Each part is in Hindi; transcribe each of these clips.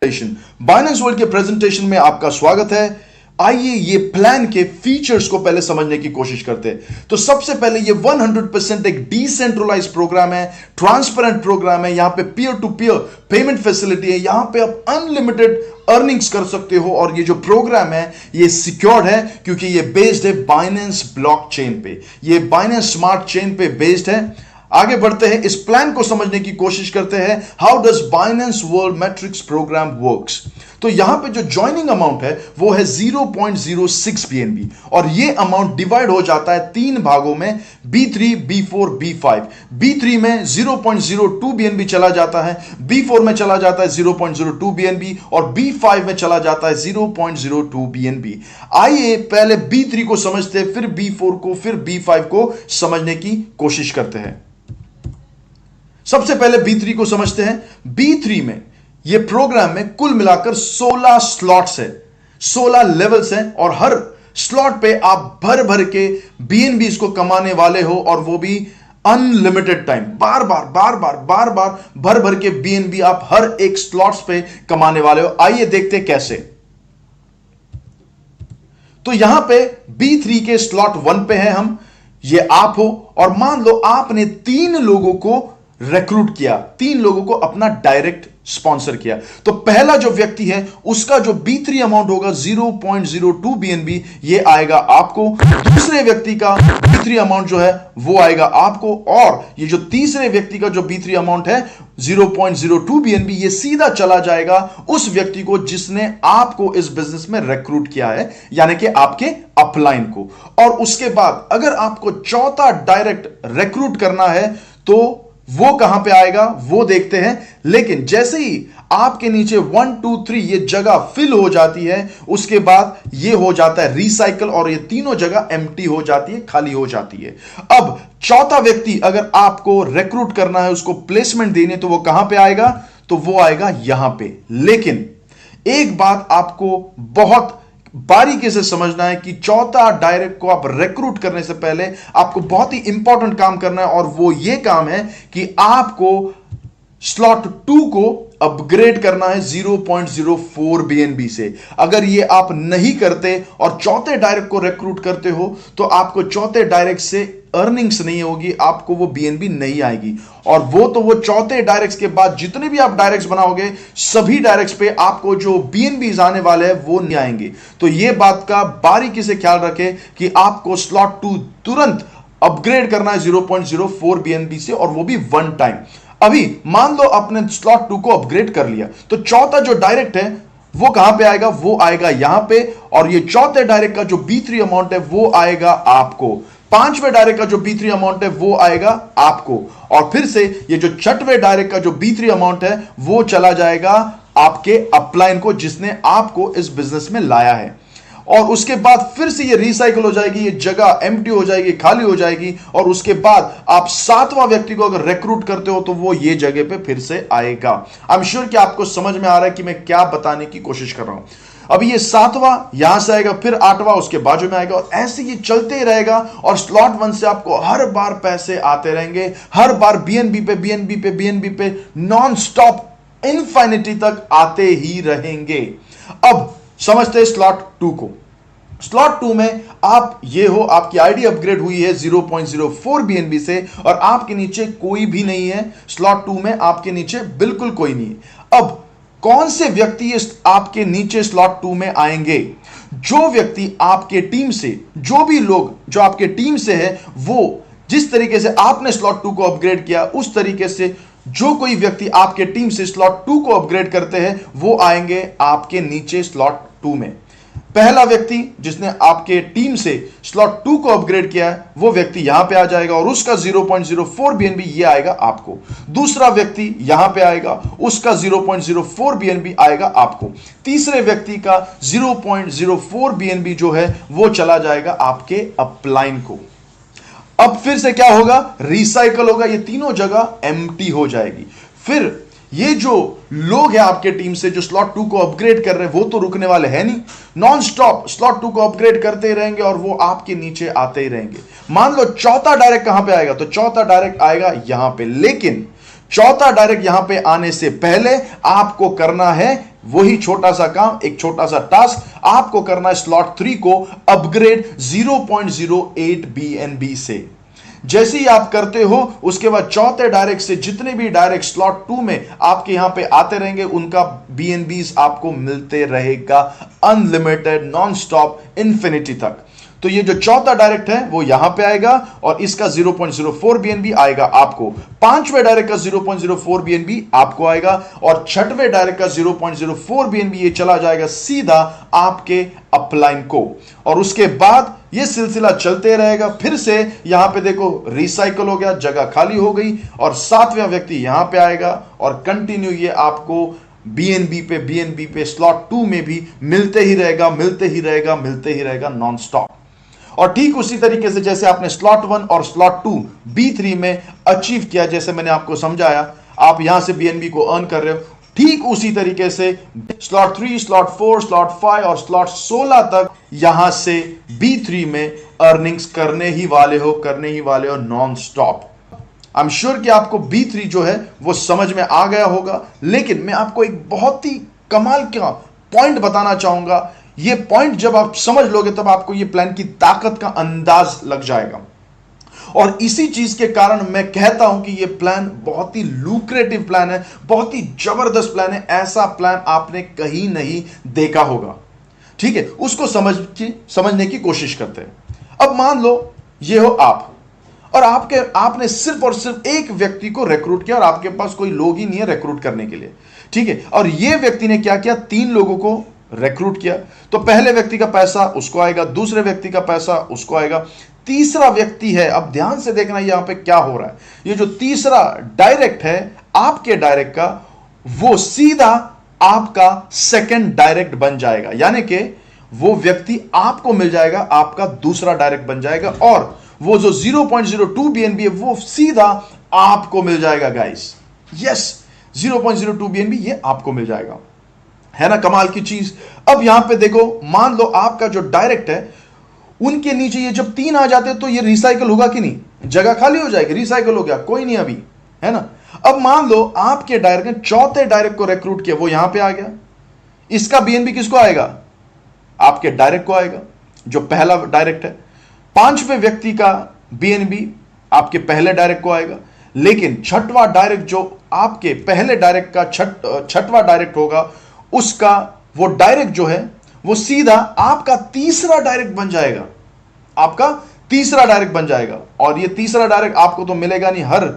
बाइनेंस वर्ल्ड के प्रेजेंटेशन में आपका स्वागत है। आइए ये प्लान के फीचर्स को पहले समझने की कोशिश करते हैं। तो सबसे पहले ये 100% एक डिसेंट्रलाइज प्रोग्राम है, ट्रांसपेरेंट प्रोग्राम है। यहां पे peer to peer payment facility है। यहां पे आप अनलिमिटेड अर्निंग्स कर सकते हो और ये जो प्रोग्राम है ये सिक्योर्ड है क्योंकि ये बेस्ड है बाइनेंस ब्लॉकचेन पे, ये बाइनेंस स्मार्ट चेन पे बेस्ड है। आगे बढ़ते हैं, इस प्लान को समझने की कोशिश करते हैं। How does Binance world matrix program works. तो यहां पे जो ज्वाइनिंग अमाउंट है वो है 0.06 BNB और ये अमाउंट डिवाइड हो जाता है तीन भागों में, B3, B4, B5। B3 में 0.02 BNB चला जाता है, B4 में चला जाता है 0.02 BNB और B5 में चला जाता है 0.02 BNB। आइए पहले B3 को समझते हैं, फिर B4 को, फिर B5 को समझने की कोशिश करते हैं। सबसे पहले B3 को समझते हैं। B3 में ये प्रोग्राम में कुल मिलाकर 16 स्लॉट्स है, 16 लेवल्स हैं और हर स्लॉट पे आप भर भर के BNBs को कमाने वाले हो और वो भी अनलिमिटेड टाइम। बार बार भर भर के BNB आप हर एक स्लॉट्स पे कमाने वाले हो। आइए देखते हैं कैसे। तो यहां पे B3 के स्लॉट 1 पे है हम, ये आप हो और मान लो आपने 3 लोगों को रिक्रूट किया, 3 लोगों को अपना डायरेक्ट स्पॉन्सर किया। तो पहला जो व्यक्ति है उसका जो B3 अमाउंट होगा 0.02 BNB, ये आएगा आपको। दूसरे व्यक्ति का B3 अमाउंट जो है वो आएगा आपको और ये जो तीसरे व्यक्ति का जो B3 अमाउंट है 0.02 BNB, ये सीधा चला जाएगा उस व्यक्ति को जिसने आपको इस बिजनेस में रिक्रूट किया है, यानी कि आपके अपलाइन को। और उसके बाद अगर आपको चौथा डायरेक्ट रिक्रूट करना है तो वो कहां पे आएगा वो देखते हैं। लेकिन जैसे ही आपके नीचे 1 2 3 ये जगह फिल हो जाती है, उसके बाद ये हो जाता है रिसाइकल और ये तीनों जगह एम्प्टी हो जाती है, खाली हो जाती है। अब चौथा व्यक्ति अगर आपको रिक्रूट करना है, उसको प्लेसमेंट देनी है, तो वो कहां पे आएगा, तो वो आएगा यहां पे। लेकिन एक बात आपको बहुत बारीकी से समझना है कि चौथा डायरेक्ट को आप रिक्रूट करने से पहले आपको बहुत ही इंपॉर्टेंट काम करना है और वो ये काम है कि आपको स्लॉट 2 को अपग्रेड करना है 0.04 BNB से। अगर ये आप नहीं करते और चौथे डायरेक्ट को रिक्रूट करते हो तो आपको चौथे डायरेक्ट से अर्निंग्स नहीं होगी, आपको वो BNB नहीं आएगी। और वो चौथे डायरेक्ट्स के बाद जितने भी आप डायरेक्ट्स बनाओगे सभी डायरेक्ट्स पे आपको जो BNBs आने वाले हैं वो नहीं आएंगे। तो ये बात का बारीकी से ख्याल रखें कि आपको स्लॉट 2 तुरंत अपग्रेड करना है 0.04 BNB से और वो भी 1 टाइम। अभी मान लो आपने स्लॉट 2 को अपग्रेड कर लिया तो चौथा जो डायरेक्ट है वो कहां पे आएगा, वो आएगा यहां पे और ये चौथे डायरेक्ट का जो B3 अमाउंट है वो आएगा आपको। पांचवें डायरेक्ट का जो B3 अमाउंट है वो आएगा आपको और फिर से ये जो छठवें डायरेक्ट का जो B3 अमाउंट है वो चला जाएगा आपके अपलाइन को जिसने आपको इस बिजनेस में लाया है। और उसके बाद फिर से ये रिसाइकल हो जाएगी, ये जगह एम्प्टी हो जाएगी, खाली हो जाएगी और उसके बाद आप 7वां व्यक्ति को अगर रिक्रूट करते हो तो वो ये जगह पे फिर से आएगा। आई एम श्योर कि आपको समझ में आ रहा है कि मैं क्या बताने की कोशिश कर रहा हूं। अभी ये 7वां यहां से आएगा, फिर 8वां उसके बाजू में आएगा और ऐसे ये चलते ही रहेगा और स्लॉट 1 से आपको हर बार पैसे आते रहेंगे, हर बार BNB पे नॉन स्टॉप इनफाइनिटी तक आते ही रहेंगे। अब समझते हैं स्लॉट 2 को। स्लॉट 2 में आप ये हो, आपकी आईडी अपग्रेड हुई है 0.04 BNB से और आपके नीचे कोई भी नहीं है। स्लॉट 2 में आपके नीचे बिल्कुल कोई नहीं है। अब कौन से व्यक्ति आपके नीचे स्लॉट 2 में आएंगे? जो व्यक्ति आपके टीम से, जो भी लोग जो आपके टीम से है, वो जिस तरीके से आपने स्लॉट 2 को अपग्रेड किया उस तरीके से जो कोई व्यक्ति आपके टीम से स्लॉट 2 को अपग्रेड करते हैं वो आएंगे आपके नीचे स्लॉट 2 में। पहला व्यक्ति जिसने आपके टीम से स्लॉट 2 को अपग्रेड किया है वो व्यक्ति यहां पे आ जाएगा और उसका 0.04 BNB ये आएगा आपको। दूसरा व्यक्ति यहां पे आएगा, उसका 0.04 BNB आएगा आपको। तीसरे व्यक्ति का 0.04 BNB जो है वो चला जाएगा आपके अपलाइन को। अब फिर से क्या होगा, रिसाइकल होगा, ये तीनों जगह एम्प्टी हो जाएगी। फिर ये जो लोग हैं आपके टीम से जो स्लॉट 2 को अपग्रेड कर रहे हैं वो तो रुकने वाले हैं नहीं, नॉन स्टॉप स्लॉट 2 को अपग्रेड करते ही रहेंगे और वो आपके नीचे आते ही रहेंगे। मान लो चौथा डायरेक्ट कहां पे आएगा, तो चौथा डायरेक्ट आएगा यहां पे। लेकिन चौथा डायरेक्ट यहां पे आने से पहले आपको करना है वही छोटा सा काम, एक छोटा सा टास्क आपको करना है स्लॉट 3 को अपग्रेड 0.08 BNB से। जैसे ही आप करते हो उसके बाद चौथे डायरेक्ट से जितने भी डायरेक्ट स्लॉट 2 में आपके यहां पे आते रहेंगे उनका BNBs आपको मिलते रहेगा अनलिमिटेड, नॉन स्टॉप, इंफिनिटी तक। तो ये जो चौथा डायरेक्ट है वो यहां पे आएगा और इसका 0.04 BNB आएगा आपको। पांचवें डायरेक्ट का 0.04 BNB आपको आएगा और छठवें डायरेक्ट का 0.04 BNB ये चला जाएगा सीधा आपके अपलाइन को। और उसके बाद ये सिलसिला चलते रहेगा। फिर से यहां पे देखो रिसाइकल हो गया, जगह खाली हो गई और सातवां व्यक्ति यहां पे आएगा और कंटिन्यू ये आपको BNB पे स्लॉट 2 में भी मिलते ही रहेगा नॉन स्टॉप। और ठीक उसी तरीके से जैसे आपने स्लॉट 1 और स्लॉट 2 B3 में अचीव किया, जैसे मैंने आपको समझाया, आप यहां से BNB को अर्न कर रहे हो, ठीक उसी तरीके से स्लॉट 3, स्लॉट 4, स्लॉट 5 और स्लॉट 16 तक यहां से B3 में अर्निंग्स करने ही वाले हो non stop. I am sure कि आपको B3 जो है वो समझ में आ गया होगा, लेकिन मैं आपको एक बहुत ही कमाल का पॉइंट बताना चाहूंगा। ये पॉइंट जब आप समझ लोगे तब आपको ये प्लान की ताकत का अंदाज लग जाएगा। और इसी चीज के कारण मैं कहता हूं कि ये प्लान बहुत ही लुक्रेटिव प्लान है, बहुत ही जबरदस्त प्लान है। ऐसा प्लान आपने कहीं नहीं देखा होगा। ठीक है, उसको समझने की कोशिश करते हैं। अब मान लो ये हो आप और आपने सिर्फ और सिर्फ एक व्यक्ति को रिक्रूट किया और आपके पास कोई लोग ही नहीं है रिक्रूट करने के लिए। ठीक है, और ये व्यक्ति ने क्या किया, 3 लोगों को रिक्रूट किया। तो पहले व्यक्ति का पैसा उसको आएगा, दूसरे व्यक्ति का पैसा उसको आएगा, तीसरा व्यक्ति है। अब ध्यान से देखना यहां पे क्या हो रहा है। ये जो तीसरा डायरेक्ट है आपके डायरेक्ट का, वो सीधा आपका सेकंड डायरेक्ट बन जाएगा, यानी कि वो व्यक्ति आपको मिल जाएगा, आपका दूसरा डायरेक्ट बन जाएगा और वो जो 0.02 BNB है वो सीधा आपको मिल जाएगा गाइस। यस, 0.02 BNB ये आपको मिल जाएगा, है ना कमाल की चीज। अब यहां पे देखो, मान लो आपका जो डायरेक्ट है उनके नीचे ये जब 3 आ जाते हैं तो ये रिसाइकल होगा कि नहीं, जगह खाली हो जाएगी, रिसाइकल हो गया, कोई नहीं अभी, है ना। अब मान लो आपके डायरेक्ट ने चौथे डायरेक्ट को रिक्रूट किया, वो यहां पे आ गया, इसका BNB किसको आएगा, आपके डायरेक्ट को आएगा जो पहला डायरेक्ट है। पांचवें व्यक्ति का BNB आपके पहले डायरेक्ट को आएगा, लेकिन छठवां डायरेक्ट जो आपके पहले डायरेक्ट का छठवां डायरेक्ट होगा, उसका वो डायरेक्ट जो है वो सीधा आपका तीसरा डायरेक्ट बन जाएगा, आपका तीसरा डायरेक्ट बन जाएगा। और ये तीसरा डायरेक्ट आपको तो मिलेगा नहीं, हर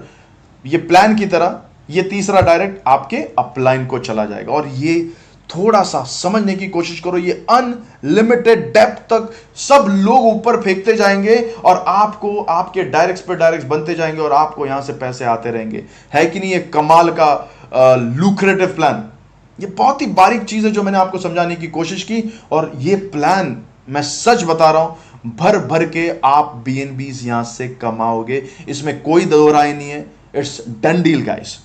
ये प्लान की तरह ये तीसरा डायरेक्ट आपके अपलाइन को चला जाएगा। और ये थोड़ा सा समझने की कोशिश करो, ये अनलिमिटेड डेप्थ तक सब लोग ऊपर फेंकते जाएंगे और आपको आपके डायरेक्ट्स पे डायरेक्ट्स बनते जाएंगे और आपको यहां से पैसे आते रहेंगे। है कि नहीं ये कमाल का लुक्रेटिव प्लान। ये बहुत ही बारीक चीज है जो मैंने आपको समझाने की कोशिश की, और ये प्लान मैं सच बता रहा हूं भर भर के आप BNBs यहां से कमाओगे, इसमें कोई दो राय नहीं है। It's done deal guys.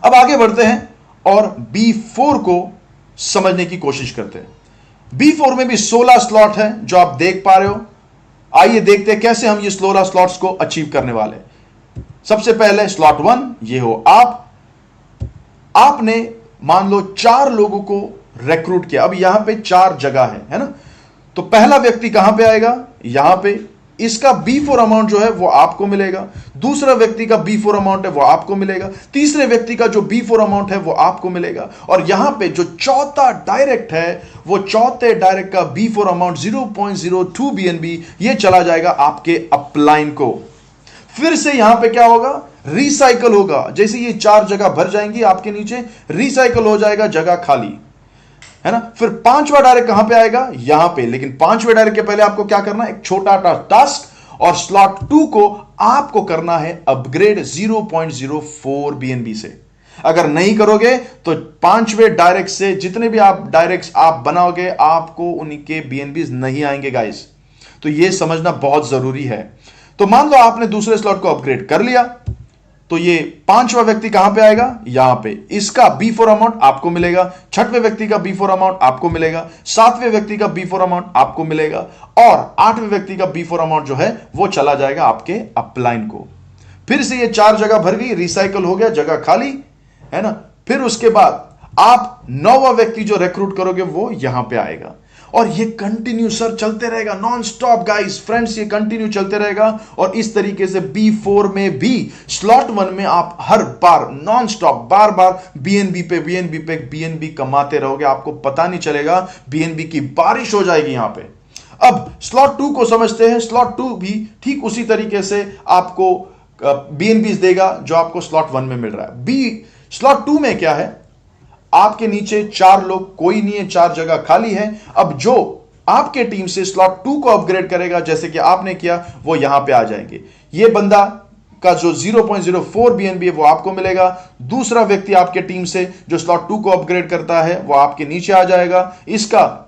अब आगे बढ़ते हैं और B4 को समझने की कोशिश करते हैं। B4 में भी 16 स्लॉट है जो आप देख पा रहे हो। आइए देखते हैं कैसे हम ये 16 स्लॉट्स को अचीव करने वाले। सबसे पहले स्लॉट 1 ये हो आपने मान लो 4 लोगों को रिक्रूट किया। अब यहां पे 4 जगह है ना। तो पहला व्यक्ति कहां पे आएगा, यहां पे, इसका B4 अमाउंट जो है वो आपको मिलेगा। दूसरा व्यक्ति का B4 अमाउंट है वो आपको मिलेगा। तीसरे व्यक्ति का जो B4 अमाउंट है वो आपको मिलेगा। और यहां पे जो चौथा डायरेक्ट है वो चौथे डायरेक्ट का B4 अमाउंट 0.02 BNB ये चला जाएगा आपके अपलाइन को। फिर से यहां पे क्या होगा, रिसाइकल होगा। जैसे ये 4 जगह भर जाएंगी आपके नीचे, रिसाइकल हो जाएगा, जगह खाली, है ना। फिर 5वां डायरेक्ट कहां पे आएगा, यहां पे। लेकिन 5वें डायरेक्ट के पहले आपको क्या करना है, एक छोटा टास्क, और स्लॉट 2 को आपको करना है अपग्रेड 0.04 BNB से। अगर नहीं करोगे तो 5वें डायरेक्ट से जितने भी आप डायरेक्ट्स आप बनाओगे आपको उनके BNBs नहीं आएंगे गाइस। तो यह समझना बहुत जरूरी है। तो मान लो आपने दूसरे स्लॉट को अपग्रेड कर लिया, तो ये 5वां व्यक्ति कहां पे आएगा, यहां पे। इसका B4 अमाउंट आपको मिलेगा। 6वें व्यक्ति का B4 अमाउंट आपको मिलेगा। 7वें व्यक्ति का B4 अमाउंट आपको मिलेगा। और 8वें व्यक्ति का B4 अमाउंट जो है वो चला जाएगा आपके अपलाइन को। फिर से ये 4 जगह भर गई, रिसाइकल हो गया, जगह खाली है ना। फिर उसके बाद आप 9वां व्यक्ति जो रिक्रूट करोगे वो यहां पे आएगा, और ये कंटिन्यू सर चलते रहेगा, नॉन स्टॉप गाइस फ्रेंड्स, ये कंटिन्यू चलते रहेगा। और इस तरीके से B4 में भी स्लॉट 1 में आप हर बार नॉन स्टॉप बार बार बीएनबी पे बीएनबी कमाते रहोगे, आपको पता नहीं चलेगा, बीएनबी की बारिश हो जाएगी यहां पे। अब स्लॉट 2 को समझते हैं। स्लॉट 2 भी ठीक उसी तरीके से आपको बीएनबी देगा जो आपको स्लॉट 1 में मिल रहा है। स्लॉट 2 में क्या है, आपके नीचे 4 लोग, कोई नहीं है, 4 जगह खाली है। अब जो आपके टीम से स्लॉट 2 को अपग्रेड करेगा जैसे कि आपने किया, वो यहां पे आ जाएंगे। ये बंदा का जो 0.04 बीएनबी है वो आपको मिलेगा। दूसरा व्यक्ति आपके टीम से जो स्लॉट 2 को अपग्रेड करता है वो आपके नीचे आ जाएगा, इसका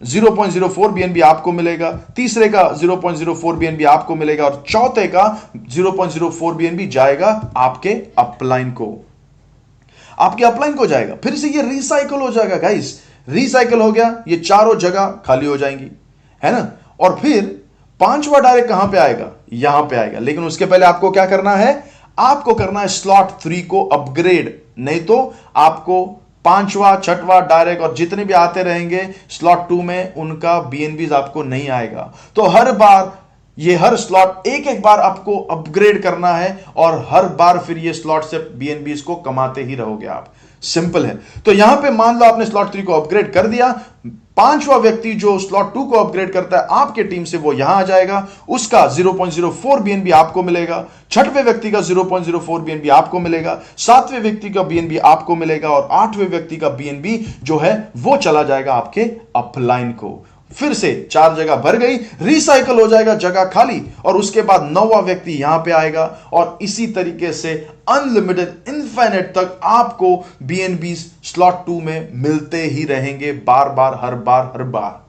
0.04 बीएनबी आपको मिलेगा। तीसरे का 0.04 बीएनबी आपको मिलेगा, और चौथे का 0.04 बीएनबी जाएगा आपके अपलाइन को, आपके अपलाइन को जाएगा। फिर से ये रिसाइकल हो जाएगा गाइस, रिसाइकल हो गया, ये चारों जगह खाली हो जाएंगी, है ना। और फिर 5वां डायरेक्ट कहां पे आएगा, यहां पे आएगा। लेकिन उसके पहले आपको क्या करना है, आपको करना है स्लॉट 3 को अपग्रेड, नहीं तो आपको 5वां 6वां डायरेक्ट और जितने भी आते रहेंगे स्लॉट 2 में, उनका बीएनबी आपको नहीं आएगा। तो हर बार ये हर स्लॉट एक एक बार आपको अपग्रेड करना है, और हर बार फिर ये स्लॉट से बीएनबी को कमाते ही रहोगे आप। सिंपल है। तो यहां पे मान लो आपने स्लॉट 3 को अपग्रेड कर दिया, 5वां व्यक्ति जो स्लॉट 2 को अपग्रेड करता है आपके टीम से, वो यहां आ जाएगा, उसका 0.04 बीएनबी आपको मिलेगा। 6वें व्यक्ति का 0.04 बीएनबी आपको मिलेगा, 7वें व्यक्ति का बीएनबी आपको मिलेगा, और 8वें व्यक्ति का बीएनबी जो है वो चला जाएगा आपके अपलाइन को। फिर से 4 जगह भर गई, रिसाइकल हो जाएगा, जगह खाली, और उसके बाद 9वां व्यक्ति यहां पे आएगा, और इसी तरीके से अनलिमिटेड इनफाइनाइट तक आपको बीएनबी स्लॉट 2 में मिलते ही रहेंगे, बार बार, हर बार।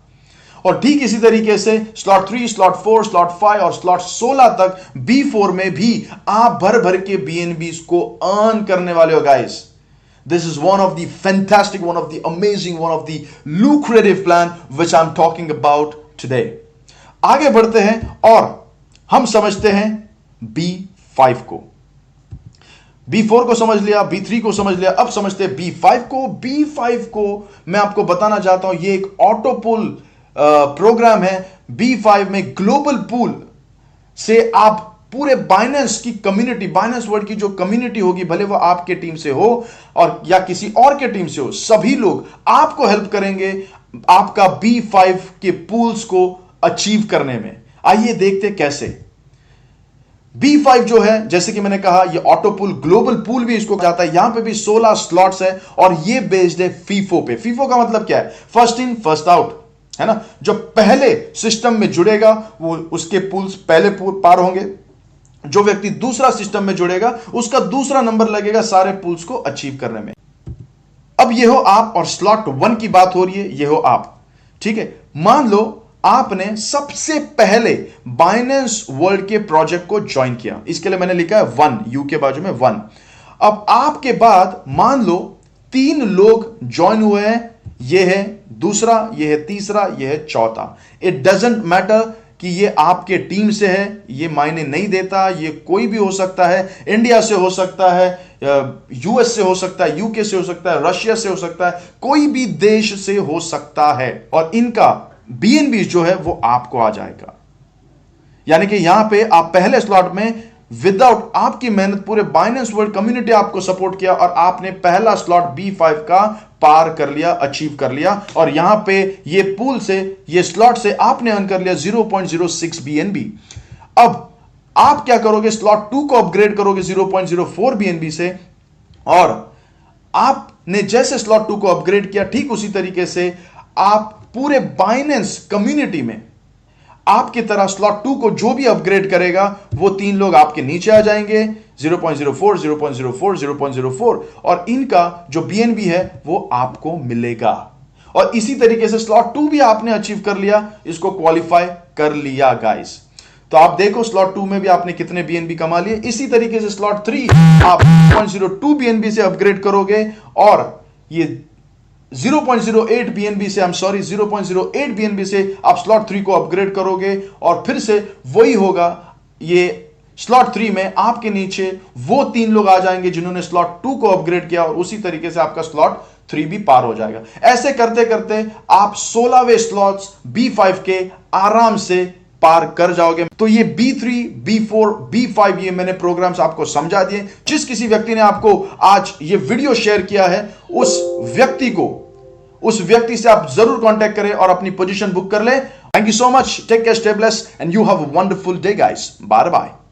और ठीक इसी तरीके से स्लॉट 3, स्लॉट 4, स्लॉट 5 और स्लॉट 16 तक B4 में भी आप भर भर के बीएनबी को अर्न करने वाले हो guys. This is one of the fantastic, one of the amazing, one of the lucrative plan which I'm talking about today. आगे बढ़ते हैं और हम समझते हैं B5 को। B4 को समझ लिया, B3 को समझ लिया, अब समझते हैं B5 को। B5 को मैं आपको बताना चाहता हूं, ये एक ऑटो पूल प्रोग्राम है। B5 में ग्लोबल पूल से आप पूरे बाइनेंस की कम्युनिटी, बाइनेंस वर्ल्ड की जो कम्युनिटी होगी, भले वो आपके टीम से हो और या किसी और के टीम से हो, सभी लोग आपको हेल्प करेंगे आपका B5 के पूल्स को अचीव करने में। आइए देखते कैसे। B5 जो है, जैसे कि मैंने कहा, ये ऑटो पूल, ग्लोबल पूल भी इसको जाता है। यहां पे भी 16 स्लॉट्स है, और ये बेस्ड है फीफो पे। फीफो का मतलब क्या है, फर्स्ट इन फर्स्ट आउट, है ना। जो पहले सिस्टम में जुड़ेगा वो उसके पूल्स पहले पार होंगे, जो व्यक्ति दूसरा सिस्टम में जुड़ेगा उसका दूसरा नंबर लगेगा सारे पूल्स को अचीव करने में। अब ये हो आप, और स्लॉट 1 की बात हो रही है, ये हो आप, ठीक है। मान लो आपने सबसे पहले बाइनेंस वर्ल्ड के प्रोजेक्ट को ज्वाइन किया, इसके लिए मैंने लिखा है 1, यू के बाजू में 1। अब आपके बाद मान लो 3 लोग ज्वाइन हुए हैं, ये है दूसरा, ये है तीसरा, ये है चौथा। इट डजेंट मैटर कि ये आपके टीम से है, ये मायने नहीं देता, ये कोई भी हो सकता है, इंडिया से हो सकता है, यूएस से हो सकता है, यूके से हो सकता है, रशिया से हो सकता है, कोई भी देश से हो सकता है, और इनका बीएनबी जो है वो आपको आ जाएगा। यानी कि यहां पे आप पहले स्लॉट में विदाउट आपकी मेहनत, पूरे बाइनेंस वर्ल्ड कम्युनिटी आपको सपोर्ट किया, और आपने पहला स्लॉट B5 का पार कर लिया, अचीव कर लिया, और यहां पे ये पूल से, ये स्लॉट से आपने अर्न कर लिया 0.06 बीएनबी। अब आप क्या करोगे, स्लॉट 2 को अपग्रेड करोगे 0.04 बीएनबी से, और आपने जैसे स्लॉट 2 को अपग्रेड किया, ठीक उसी तरीके से आप पूरे बाइनेंस कम्युनिटी में आपकी तरह स्लॉट 2 को जो भी अपग्रेड करेगा, वो 3 लोग आपके नीचे आ जाएंगे, 0.04, 0.04, 0.04, और इनका जो बीएनबी है वो आपको मिलेगा। और इसी तरीके से स्लॉट 2 भी आपने अचीव कर लिया, इसको क्वालिफाई कर लिया गाइस। तो आप देखो स्लॉट 2 में भी आपने कितने बीएनबी कमा लिए। इसी तरीके से स्लॉट 3 आप 0.02 बीएनबी से अपग्रेड करोगे, और ये 0.08 बीएनबी से, 0.08 बीएनबी से आप स्लॉट 3 को अपग्रेड करोगे, और फिर से वही होगा, ये स्लॉट 3 में आपके नीचे वो 3 लोग आ जाएंगे जिन्होंने स्लॉट 2 को अपग्रेड किया और उसी तरीके से आपका स्लॉट 3 भी पार हो जाएगा। ऐसे करते करते आप 16वें स्लॉट्स B5 के आराम से पार कर जाओगे। तो ये B3, B4, B5 ये मैंने प्रोग्राम्स आपको समझा दिए। जिस किसी व्यक्ति ने आपको आज ये वीडियो शेयर किया है उस व्यक्ति से आप जरूर कांटेक्ट करें और अपनी पोजीशन बुक कर ले। Thank you so much, take care, stay blessed and you have a wonderful day guys. Bye bye.